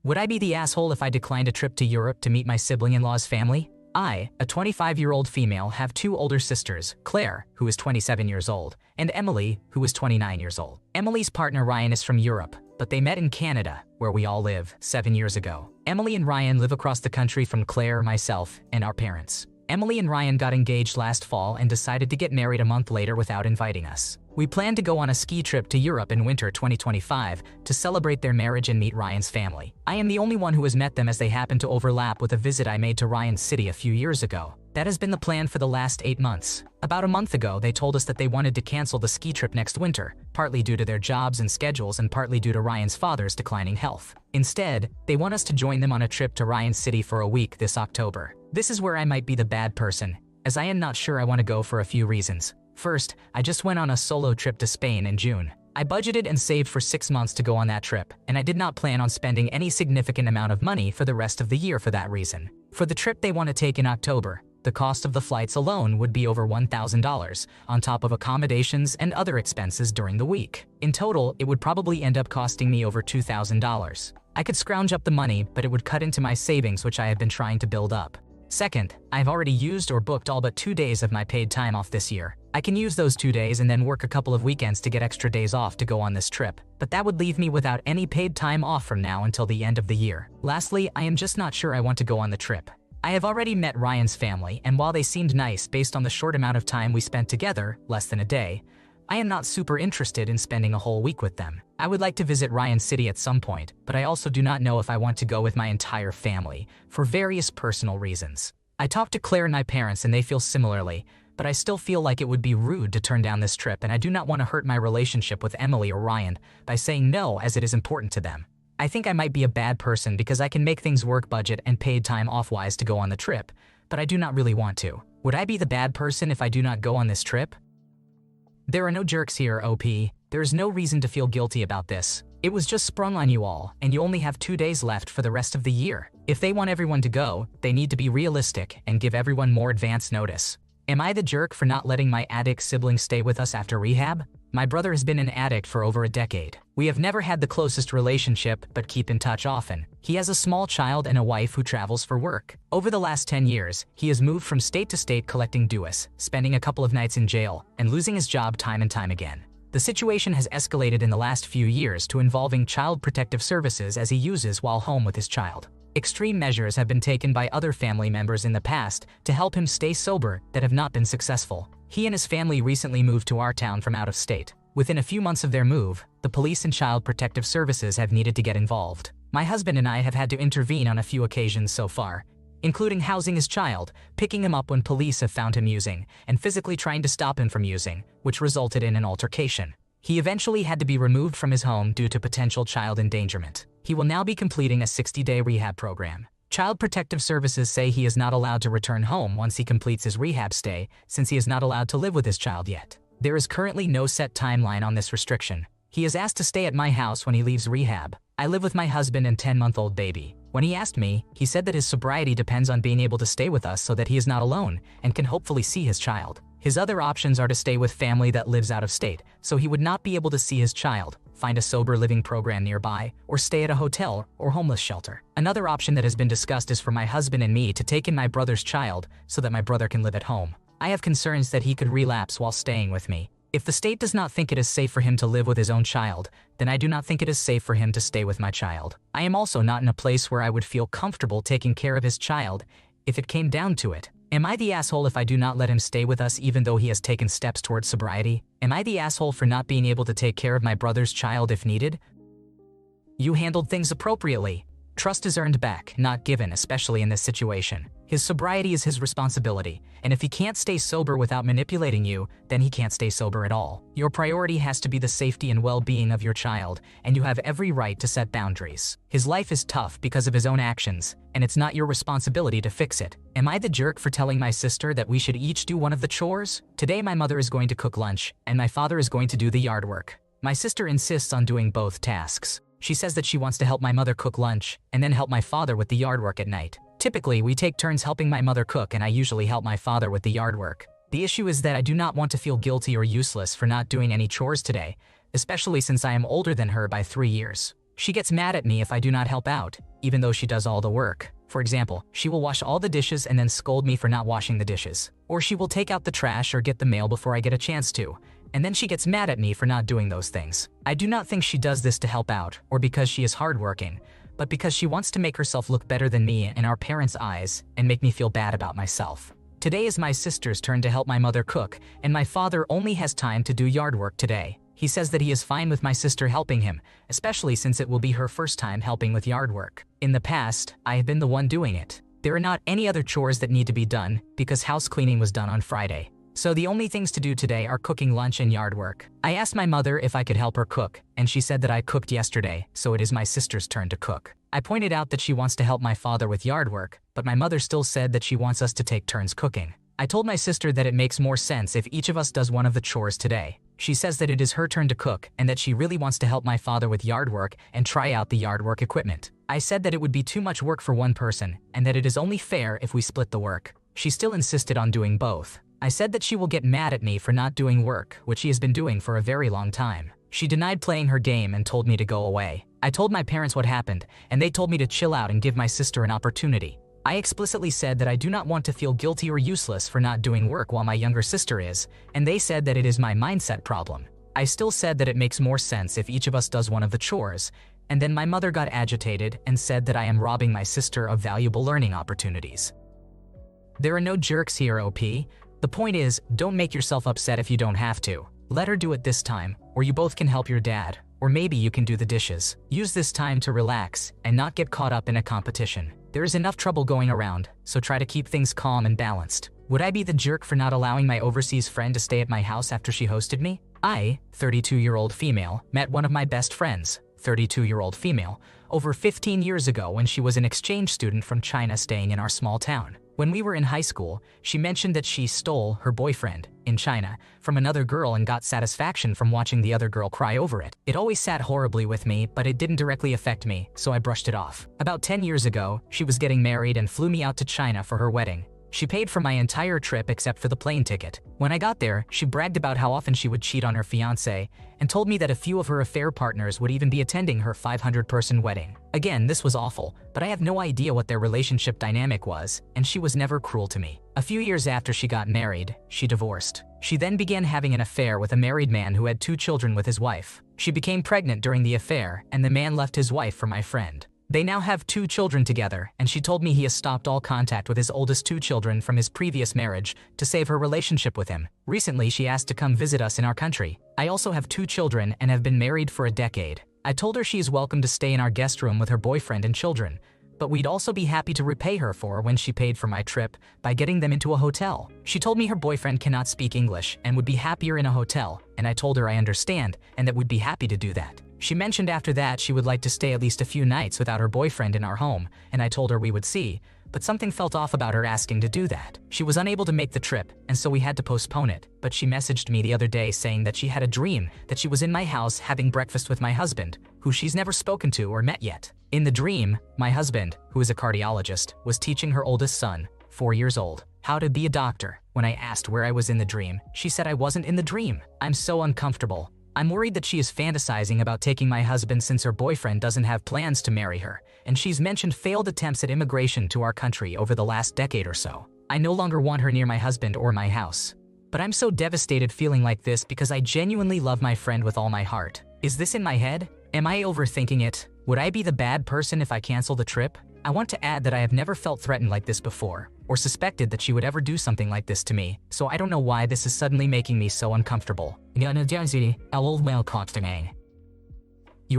Would I be the asshole if I declined a trip to Europe to meet my sibling-in-law's family? I, a 25-year-old female, have two older sisters, Claire, who is 27 years old, and Emily, who is 29 years old. Emily's partner Ryan is from Europe, but they met in Canada, where we all live, 7 years ago. Emily and Ryan live across the country from Claire, myself, and our parents. Emily and Ryan got engaged last fall and decided to get married a month later without inviting us. We plan to go on a ski trip to Europe in winter 2025 to celebrate their marriage and meet Ryan's family. I am the only one who has met them as they happen to overlap with a visit I made to Ryan's city a few years ago. That has been the plan for the last 8 months. About a month ago, they told us that they wanted to cancel the ski trip next winter, partly due to their jobs and schedules and partly due to Ryan's father's declining health. Instead, they want us to join them on a trip to Ryan's city for a week this October. This is where I might be the bad person, as I am not sure I want to go for a few reasons. First, I just went on a solo trip to Spain in June. I budgeted and saved for 6 months to go on that trip, and I did not plan on spending any significant amount of money for the rest of the year for that reason. For the trip they want to take in October, the cost of the flights alone would be over $1,000, on top of accommodations and other expenses during the week. In total, it would probably end up costing me over $2,000. I could scrounge up the money, but it would cut into my savings, which I have been trying to build up. Second, I've already used or booked all but 2 days of my paid time off this year. I can use those 2 days and then work a couple of weekends to get extra days off to go on this trip, but that would leave me without any paid time off from now until the end of the year. Lastly, I am just not sure I want to go on the trip. I have already met Ryan's family, and while they seemed nice based on the short amount of time we spent together, less than a day, I am not super interested in spending a whole week with them. I would like to visit Ryan's city at some point, but I also do not know if I want to go with my entire family, for various personal reasons. I talked to Claire and my parents and they feel similarly, but I still feel like it would be rude to turn down this trip, and I do not want to hurt my relationship with Emily or Ryan by saying no, as it is important to them. I think I might be a bad person because I can make things work budget and paid time off-wise to go on the trip, but I do not really want to. Would I be the bad person if I do not go on this trip? There are no jerks here, OP. There is no reason to feel guilty about this. It was just sprung on you all, and you only have 2 days left for the rest of the year. If they want everyone to go, they need to be realistic and give everyone more advance notice. Am I the jerk for not letting my addict sibling stay with us after rehab? My brother has been an addict for over a decade. We have never had the closest relationship, but keep in touch often. He has a small child and a wife who travels for work. Over the last 10 years, he has moved from state to state collecting dues, spending a couple of nights in jail, and losing his job time and time again. The situation has escalated in the last few years to involving Child Protective Services as he uses while home with his child. Extreme measures have been taken by other family members in the past to help him stay sober that have not been successful. He and his family recently moved to our town from out of state. Within a few months of their move, the police and Child Protective Services have needed to get involved. My husband and I have had to intervene on a few occasions so far, including housing his child, picking him up when police have found him using, and physically trying to stop him from using, which resulted in an altercation. He eventually had to be removed from his home due to potential child endangerment. He will now be completing a 60-day rehab program. Child Protective Services say he is not allowed to return home once he completes his rehab stay, since he is not allowed to live with his child yet. There is currently no set timeline on this restriction. He is asked to stay at my house when he leaves rehab. I live with my husband and 10-month-old baby. When he asked me, he said that his sobriety depends on being able to stay with us so that he is not alone and can hopefully see his child. His other options are to stay with family that lives out of state, so he would not be able to see his child, find a sober living program nearby, or stay at a hotel or homeless shelter. Another option that has been discussed is for my husband and me to take in my brother's child so that my brother can live at home. I have concerns that he could relapse while staying with me. If the state does not think it is safe for him to live with his own child, then I do not think it is safe for him to stay with my child. I am also not in a place where I would feel comfortable taking care of his child if it came down to it. Am I the asshole if I do not let him stay with us even though he has taken steps towards sobriety? Am I the asshole for not being able to take care of my brother's child if needed? You handled things appropriately. Trust is earned back, not given, especially in this situation. His sobriety is his responsibility, and if he can't stay sober without manipulating you, then he can't stay sober at all. Your priority has to be the safety and well-being of your child, and you have every right to set boundaries. His life is tough because of his own actions, and it's not your responsibility to fix it. Am I the jerk for telling my sister that we should each do one of the chores? Today my mother is going to cook lunch, and my father is going to do the yard work. My sister insists on doing both tasks. She says that she wants to help my mother cook lunch, and then help my father with the yard work at night. Typically, we take turns helping my mother cook, and I usually help my father with the yard work. The issue is that I do not want to feel guilty or useless for not doing any chores today, especially since I am older than her by 3 years. She gets mad at me if I do not help out, even though she does all the work. For example, she will wash all the dishes and then scold me for not washing the dishes. Or she will take out the trash or get the mail before I get a chance to, and then she gets mad at me for not doing those things. I do not think she does this to help out or because she is hardworking, but because she wants to make herself look better than me in our parents' eyes and make me feel bad about myself. Today is my sister's turn to help my mother cook, and my father only has time to do yard work today. He says that he is fine with my sister helping him, especially since it will be her first time helping with yard work. In the past, I have been the one doing it. There are not any other chores that need to be done because house cleaning was done on Friday. So the only things to do today are cooking lunch and yard work. I asked my mother if I could help her cook, and she said that I cooked yesterday, so it is my sister's turn to cook. I pointed out that she wants to help my father with yard work, but my mother still said that she wants us to take turns cooking. I told my sister that it makes more sense if each of us does one of the chores today. She says that it is her turn to cook and that she really wants to help my father with yard work and try out the yard work equipment. I said that it would be too much work for one person and that it is only fair if we split the work. She still insisted on doing both. I said that she will get mad at me for not doing work, which she has been doing for a very long time. She denied playing her game and told me to go away. I told my parents what happened, and they told me to chill out and give my sister an opportunity. I explicitly said that I do not want to feel guilty or useless for not doing work while my younger sister is, and they said that it is my mindset problem. I still said that it makes more sense if each of us does one of the chores, and then my mother got agitated and said that I am robbing my sister of valuable learning opportunities. There are no jerks here, OP. The point is, don't make yourself upset if you don't have to. Let her do it this time, or you both can help your dad, or maybe you can do the dishes. Use this time to relax and not get caught up in a competition. There is enough trouble going around, so try to keep things calm and balanced. Would I be the jerk for not allowing my overseas friend to stay at my house after she hosted me? I, 32-year-old female, met one of my best friends, 32-year-old female, over 15 years ago when she was an exchange student from China staying in our small town. When we were in high school, she mentioned that she stole her boyfriend, in China, from another girl and got satisfaction from watching the other girl cry over it. It always sat horribly with me, but it didn't directly affect me, so I brushed it off. About 10 years ago, she was getting married and flew me out to China for her wedding. She paid for my entire trip except for the plane ticket. When I got there, she bragged about how often she would cheat on her fiancé and told me that a few of her affair partners would even be attending her 500-person wedding. Again, this was awful, but I have no idea what their relationship dynamic was, and she was never cruel to me. A few years after she got married, she divorced. She then began having an affair with a married man who had 2 children with his wife. She became pregnant during the affair, and the man left his wife for my friend. They now have 2 children together, and she told me he has stopped all contact with his oldest 2 children from his previous marriage to save her relationship with him. Recently, she asked to come visit us in our country. I also have 2 children and have been married for a decade. I told her she is welcome to stay in our guest room with her boyfriend and children, but we'd also be happy to repay her for when she paid for my trip by getting them into a hotel. She told me her boyfriend cannot speak English and would be happier in a hotel, and I told her I understand and that we'd be happy to do that. She mentioned after that she would like to stay at least a few nights without her boyfriend in our home, and I told her we would see, but something felt off about her asking to do that. She was unable to make the trip, and so we had to postpone it, but she messaged me the other day saying that she had a dream that she was in my house having breakfast with my husband, who she's never spoken to or met yet. In the dream, my husband, who is a cardiologist, was teaching her oldest son, 4 years old, how to be a doctor. When I asked where I was in the dream, she said I wasn't in the dream. I'm so uncomfortable. I'm worried that she is fantasizing about taking my husband since her boyfriend doesn't have plans to marry her, and she's mentioned failed attempts at immigration to our country over the last decade or so. I no longer want her near my husband or my house. But I'm so devastated feeling like this because I genuinely love my friend with all my heart. Is this in my head? Am I overthinking it? Would I be the bad person if I cancel the trip? I want to add that I have never felt threatened like this before, or suspected that she would ever do something like this to me, so I don't know why this is suddenly making me so uncomfortable. You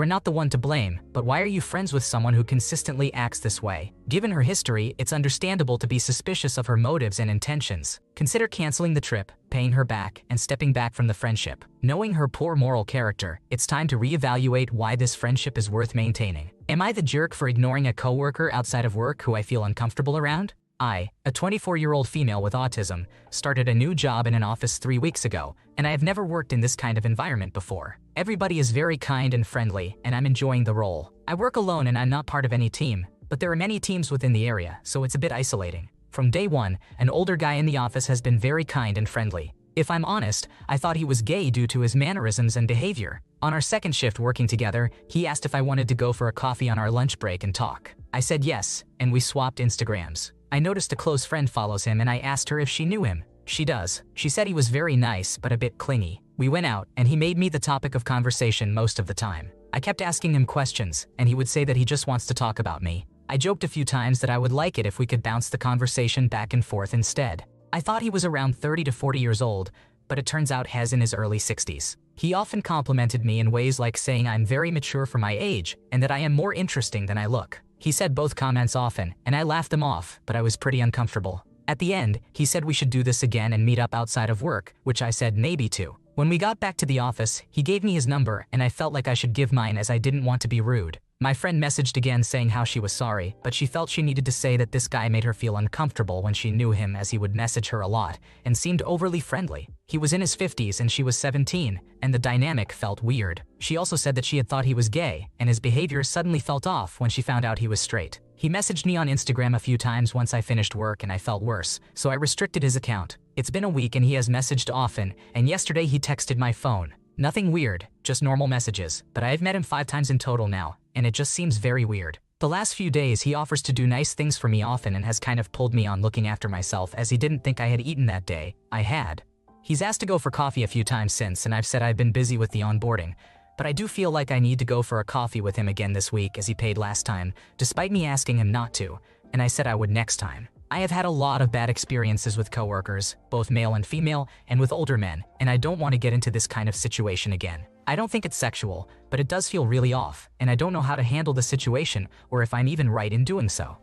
are not the one to blame, but why are you friends with someone who consistently acts this way? Given her history, it's understandable to be suspicious of her motives and intentions. Consider canceling the trip, paying her back, and stepping back from the friendship. Knowing her poor moral character, it's time to reevaluate why this friendship is worth maintaining. Am I the jerk for ignoring a coworker outside of work who I feel uncomfortable around? I, a 24-year-old female with autism, started a new job in an office 3 weeks ago, and I have never worked in this kind of environment before. Everybody is very kind and friendly, and I'm enjoying the role. I work alone and I'm not part of any team, but there are many teams within the area, so it's a bit isolating. From day one, an older guy in the office has been very kind and friendly. If I'm honest, I thought he was gay due to his mannerisms and behavior. On our second shift working together, he asked if I wanted to go for a coffee on our lunch break and talk. I said yes, and we swapped Instagrams. I noticed a close friend follows him and I asked her if she knew him. She does. She said he was very nice but a bit clingy. We went out, and he made me the topic of conversation most of the time. I kept asking him questions, and he would say that he just wants to talk about me. I joked a few times that I would like it if we could bounce the conversation back and forth instead. I thought he was around 30 to 40 years old, but it turns out he's in his early 60s. He often complimented me in ways like saying I'm very mature for my age and that I am more interesting than I look. He said both comments often, and I laughed them off, but I was pretty uncomfortable. At the end, he said we should do this again and meet up outside of work, which I said maybe to. When we got back to the office, he gave me his number and I felt like I should give mine as I didn't want to be rude. My friend messaged again saying how she was sorry, but she felt she needed to say that this guy made her feel uncomfortable when she knew him, as he would message her a lot and seemed overly friendly. He was in his 50s and she was 17, and the dynamic felt weird. She also said that she had thought he was gay, and his behavior suddenly felt off when she found out he was straight. He messaged me on Instagram a few times once I finished work and I felt worse, so I restricted his account. It's been a week and he has messaged often, and yesterday he texted my phone. Nothing weird, just normal messages, but I've met him 5 times in total now, and it just seems very weird. The last few days he offers to do nice things for me often and has kind of pulled me on looking after myself, as he didn't think I had eaten that day. I had. He's asked to go for coffee a few times since, and I've said I've been busy with the onboarding, but I do feel like I need to go for a coffee with him again this week, as he paid last time, despite me asking him not to, and I said I would next time. I have had a lot of bad experiences with coworkers, both male and female, and with older men, and I don't want to get into this kind of situation again. I don't think it's sexual, but it does feel really off, and I don't know how to handle the situation or if I'm even right in doing so.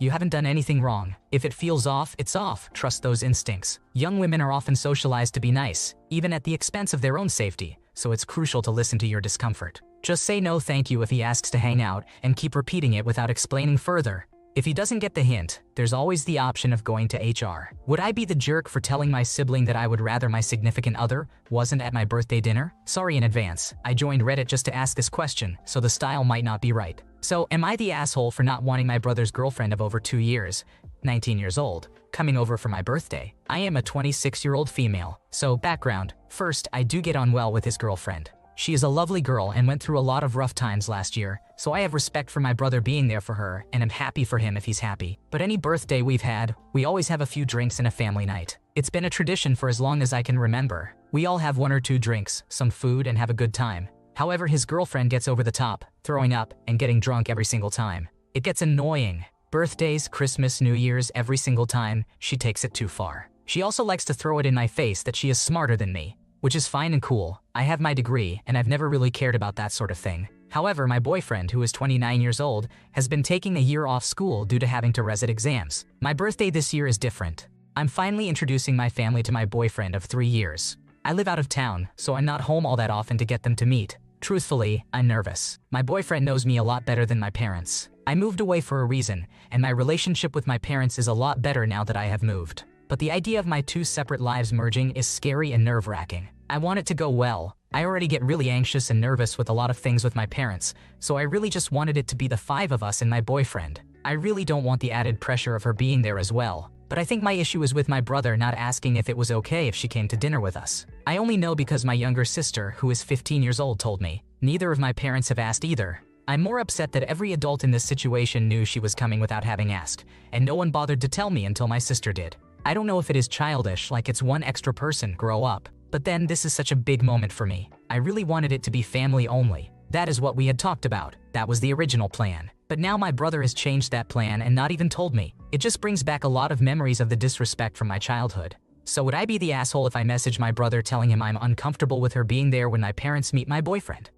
You haven't done anything wrong. If it feels off, it's off. Trust those instincts. Young women are often socialized to be nice, even at the expense of their own safety, so it's crucial to listen to your discomfort. Just say no thank you if he asks to hang out, and keep repeating it without explaining further. If he doesn't get the hint, there's always the option of going to HR. Would I be the jerk for telling my sibling that I would rather my significant other wasn't at my birthday dinner? Sorry in advance. I joined Reddit just to ask this question, so the style might not be right. So, am I the asshole for not wanting my brother's girlfriend of over 2 years, 19 years old, coming over for my birthday? I am a 26-year-old female. So, background. First, I do get on well with his girlfriend. She is a lovely girl and went through a lot of rough times last year, so I have respect for my brother being there for her and am happy for him if he's happy. But any birthday we've had, we always have a few drinks and a family night. It's been a tradition for as long as I can remember. We all have 1 or 2 drinks, some food, and have a good time. However, his girlfriend gets over the top, throwing up and getting drunk every single time. It gets annoying. Birthdays, Christmas, New Year's, every single time, she takes it too far. She also likes to throw it in my face that she is smarter than me, which is fine and cool. I have my degree, and I've never really cared about that sort of thing. However, my boyfriend, who is 29 years old, has been taking a year off school due to having to resit exams. My birthday this year is different. I'm finally introducing my family to my boyfriend of 3 years. I live out of town, so I'm not home all that often to get them to meet. Truthfully, I'm nervous. My boyfriend knows me a lot better than my parents. I moved away for a reason, and my relationship with my parents is a lot better now that I have moved. But the idea of my 2 separate lives merging is scary and nerve-wracking. I want it to go well. I already get really anxious and nervous with a lot of things with my parents, so I really just wanted it to be the 5 of us and my boyfriend. I really don't want the added pressure of her being there as well. But I think my issue is with my brother not asking if it was okay if she came to dinner with us. I only know because my younger sister, who is 15 years old, told me. Neither of my parents have asked either. I'm more upset that every adult in this situation knew she was coming without having asked, and no one bothered to tell me until my sister did. I don't know if it is childish, like it's one extra person, grow up. But then this is such a big moment for me. I really wanted it to be family only. That is what we had talked about. That was the original plan. But now my brother has changed that plan and not even told me. It just brings back a lot of memories of the disrespect from my childhood. So would I be the asshole if I message my brother telling him I'm uncomfortable with her being there when my parents meet my boyfriend?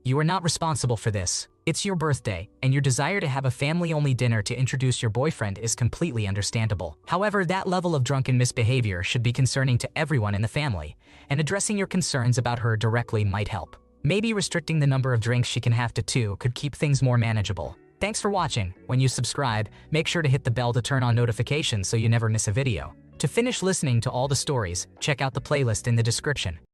You are not responsible for this. It's your birthday, and your desire to have a family-only dinner to introduce your boyfriend is completely understandable. However, that level of drunken misbehavior should be concerning to everyone in the family, and addressing your concerns about her directly might help. Maybe restricting the number of drinks she can have to 2 could keep things more manageable. Thanks for watching. When you subscribe, make sure to hit the bell to turn on notifications so you never miss a video. To finish listening to all the stories, check out the playlist in the description.